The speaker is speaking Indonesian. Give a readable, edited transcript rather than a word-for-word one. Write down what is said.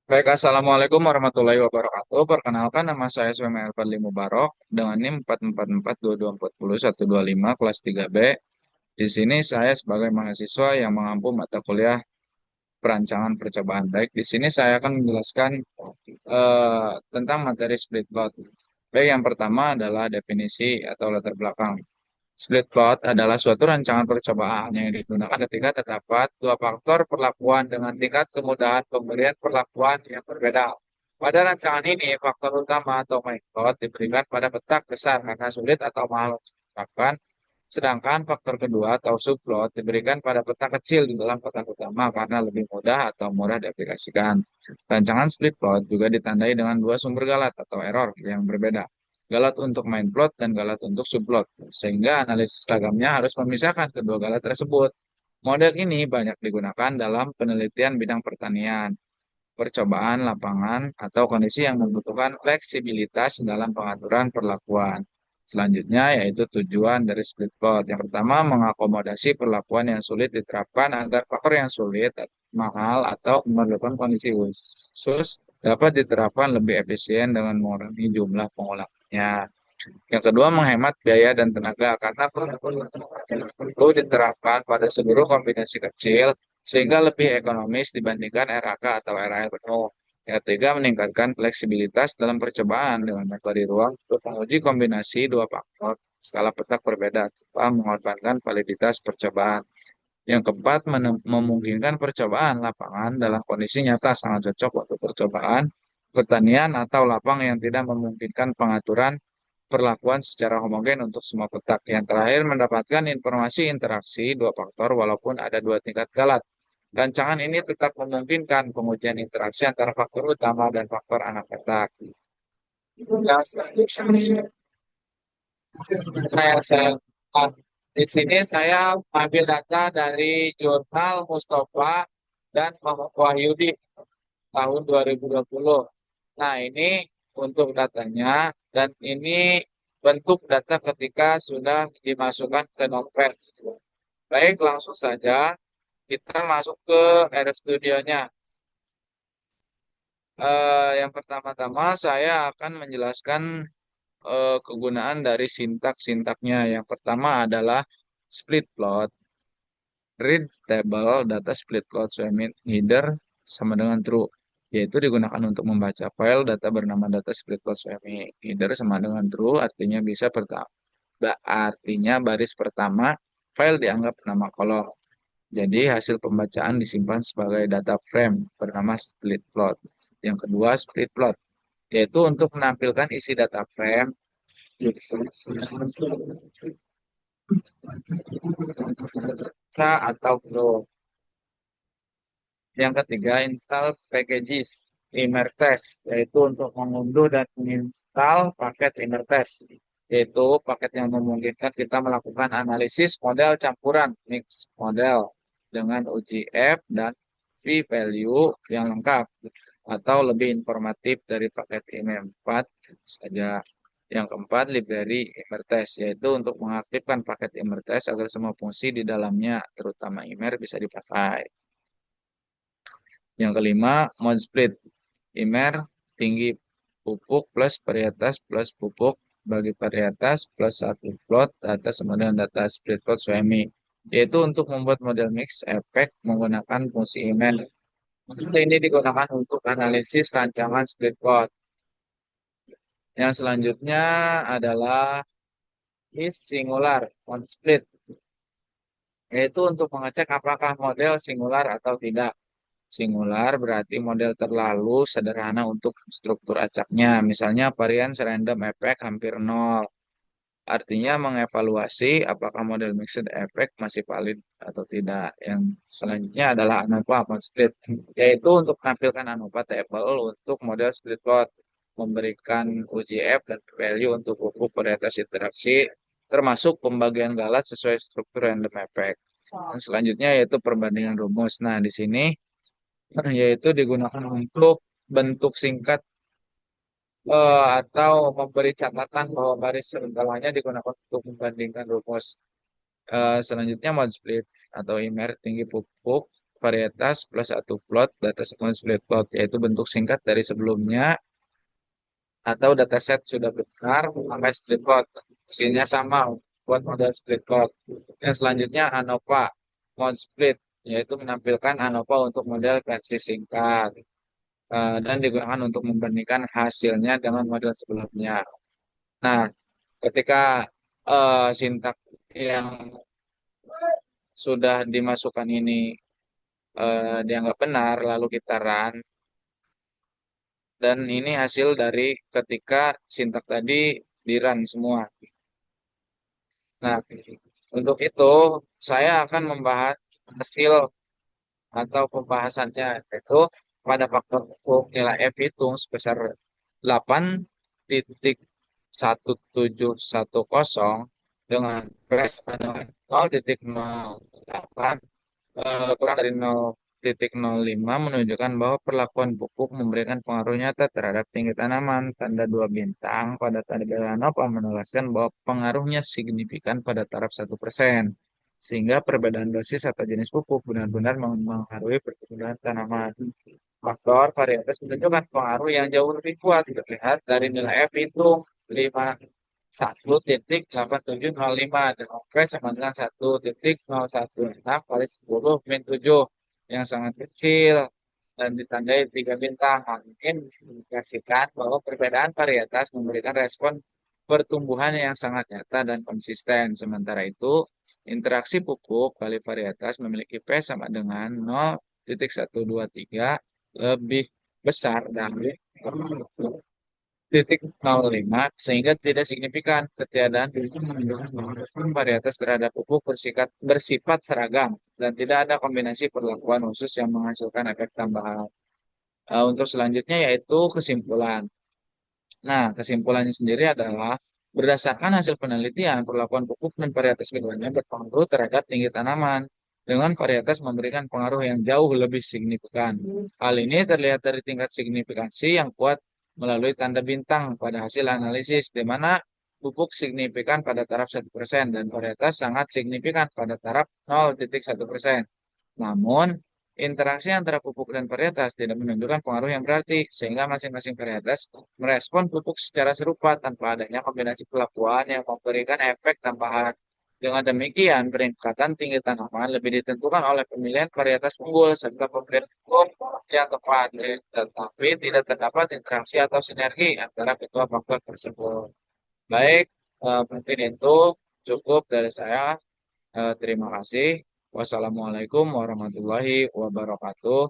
Baik, Assalamualaikum warahmatullahi wabarakatuh. Perkenalkan, nama saya Suhaimi Fadli Mubarok dengan NIM 444224125 kelas 3B. Di sini saya sebagai mahasiswa yang mengampu mata kuliah perancangan percobaan. Baik, di sini saya akan menjelaskan tentang materi split plot. Baik, yang pertama adalah definisi atau latar belakang. Split plot adalah suatu rancangan percobaan yang digunakan ketika terdapat dua faktor perlakuan dengan tingkat kemudahan pemberian perlakuan yang berbeda. Pada rancangan ini, faktor utama atau main plot diberikan pada petak besar karena sulit atau mahal untuk diterapkan, sedangkan faktor kedua atau subplot diberikan pada petak kecil di dalam petak utama karena lebih mudah atau murah diaplikasikan. Rancangan split plot juga ditandai dengan dua sumber galat atau error yang berbeda. Galat untuk main plot dan galat untuk subplot, sehingga analisis seragamnya harus memisahkan kedua galat tersebut. Model ini banyak digunakan dalam penelitian bidang pertanian, percobaan lapangan, atau kondisi yang membutuhkan fleksibilitas dalam pengaturan perlakuan. Selanjutnya yaitu tujuan dari split plot. Yang pertama, mengakomodasi perlakuan yang sulit diterapkan agar faktor yang sulit, mahal, atau memerlukan kondisi khusus dapat diterapkan lebih efisien dengan mengurangi jumlah pengulangannya. Yang kedua, menghemat biaya dan tenaga karena perlu diterapkan pada seluruh kombinasi kecil sehingga lebih ekonomis dibandingkan RAK atau RAL penuh. Yang ketiga, meningkatkan fleksibilitas dalam percobaan dengan memberi ruang untuk menguji kombinasi dua faktor skala petak berbeda tanpa mengorbankan validitas percobaan. Yang keempat, memungkinkan percobaan lapangan dalam kondisi nyata sangat cocok untuk percobaan pertanian atau lapang yang tidak memungkinkan pengaturan perlakuan secara homogen untuk semua petak. Yang terakhir, mendapatkan informasi interaksi dua faktor walaupun ada dua tingkat galat. Rancangan ini tetap memungkinkan pengujian interaksi antara faktor utama dan faktor anak petak. Yang selanjutnya, saya di sini saya ambil data dari jurnal Mustafa dan Muhammad Wahyudi tahun 2020. Nah, ini untuk datanya dan ini bentuk data ketika sudah dimasukkan ke novel. Baik, langsung saja kita masuk ke RStudionya. Yang pertama-tama saya akan menjelaskan kegunaan dari sintak-sintaknya. Yang pertama adalah split plot. Read table data split plot Swimming header sama dengan true, yaitu digunakan untuk membaca file data bernama data split plot Swimming header sama dengan true, artinya bisa pertama, artinya baris pertama file dianggap nama kolom. Jadi hasil pembacaan disimpan sebagai data frame bernama split plot. Yang kedua split plot, yaitu untuk menampilkan isi data frame atau flow. Yang ketiga, install packages Imertest, yaitu untuk mengunduh dan menginstal paket Imertest, yaitu paket yang memungkinkan kita melakukan analisis model campuran mix model dengan uji F dan p-value yang lengkap atau lebih informatif dari paket IMER4 saja. Yang keempat, library Imertest, yaitu untuk mengaktifkan paket Imertest agar semua fungsi di dalamnya, terutama Imer, bisa dipakai. Yang kelima, mode split. Imer tinggi pupuk plus varietas plus pupuk bagi varietas plus satu plot data sama dengan data split plot Swami. Yaitu untuk membuat model mix efek menggunakan fungsi Imer. Ini digunakan untuk analisis rancangan split plot. Yang selanjutnya adalah is singular mode split. Yaitu untuk mengecek apakah model singular atau tidak. Singular berarti model terlalu sederhana untuk struktur acaknya. Misalnya varians random effect hampir nol. Artinya mengevaluasi apakah model mixed effect masih valid atau tidak. Yang selanjutnya adalah ANOVA atau split, yaitu untuk menampilkan ANOVA table untuk model split plot, memberikan UGF dan value untuk pupuk varietas interaksi, termasuk pembagian galat sesuai struktur random effect. Yang selanjutnya yaitu perbandingan rumus. Nah, di sini yaitu digunakan untuk bentuk singkat atau memberi catatan bahwa baris segalanya digunakan untuk membandingkan rumus. Selanjutnya mode split atau IMR tinggi pupuk varietas plus satu plot data sequence split plot, yaitu bentuk singkat dari sebelumnya atau dataset sudah besar sampai split plot. Isinya sama buat model split plot. Yang selanjutnya ANOVA mode split, yaitu menampilkan ANOVA untuk model versi singkat dan digunakan untuk membandingkan hasilnya dengan model sebelumnya. Nah, ketika sintak yang sudah dimasukkan ini dianggap benar, lalu kita run, dan ini hasil dari ketika sintak tadi di run semua. Nah, untuk itu saya akan membahas hasil atau pembahasannya, yaitu pada faktor cukup nilai F hitung sebesar 8,1710 dengan base dengan 0,08 kurang dari 0,05 menunjukkan bahwa perlakuan pupuk memberikan pengaruh nyata terhadap tinggi tanaman. Tanda dua bintang pada tabel ANOVA menegaskan bahwa pengaruhnya signifikan pada taraf 1%, sehingga perbedaan dosis atau jenis pupuk benar-benar mempengaruhi pertumbuhan tanaman. Faktor varietas menunjukkan pengaruh yang jauh lebih kuat terlihat dari nilai F itu 1,8705 dan OK sama dengan 1,016 kali 10 min 7 yang sangat kecil dan ditandai 3 bintang. Hal ini mengindikasikan bahwa perbedaan varietas memberikan respon pertumbuhan yang sangat nyata dan konsisten. Sementara itu, interaksi pupuk kali varietas memiliki P sama dengan 0,123 lebih besar dari 0,05 sehingga tidak signifikan. Ketiadaan itu menunjukkan bahwa respon varietas terhadap pupuk bersifat seragam dan tidak ada kombinasi perlakuan khusus yang menghasilkan efek tambahan. Untuk selanjutnya yaitu kesimpulan. Nah, kesimpulannya sendiri adalah berdasarkan hasil penelitian, perlakuan pupuk dan varietas keduanya berpengaruh terhadap tinggi tanaman, dengan varietas memberikan pengaruh yang jauh lebih signifikan. Hal ini terlihat dari tingkat signifikansi yang kuat melalui tanda bintang pada hasil analisis, di mana pupuk signifikan pada taraf 1% dan varietas sangat signifikan pada taraf 0,1%. Namun, interaksi antara pupuk dan varietas tidak menunjukkan pengaruh yang berarti, sehingga masing-masing varietas merespon pupuk secara serupa tanpa adanya kombinasi perlakuan yang memberikan efek tambahan. Dengan demikian, peningkatan tinggi tanaman lebih ditentukan oleh pemilihan varietas unggul serta pemberian pupuk yang tepat, tetapi tidak terdapat interaksi atau sinergi antara kedua faktor tersebut. Baik, mungkin itu cukup dari saya. Terima kasih. Wassalamualaikum warahmatullahi wabarakatuh.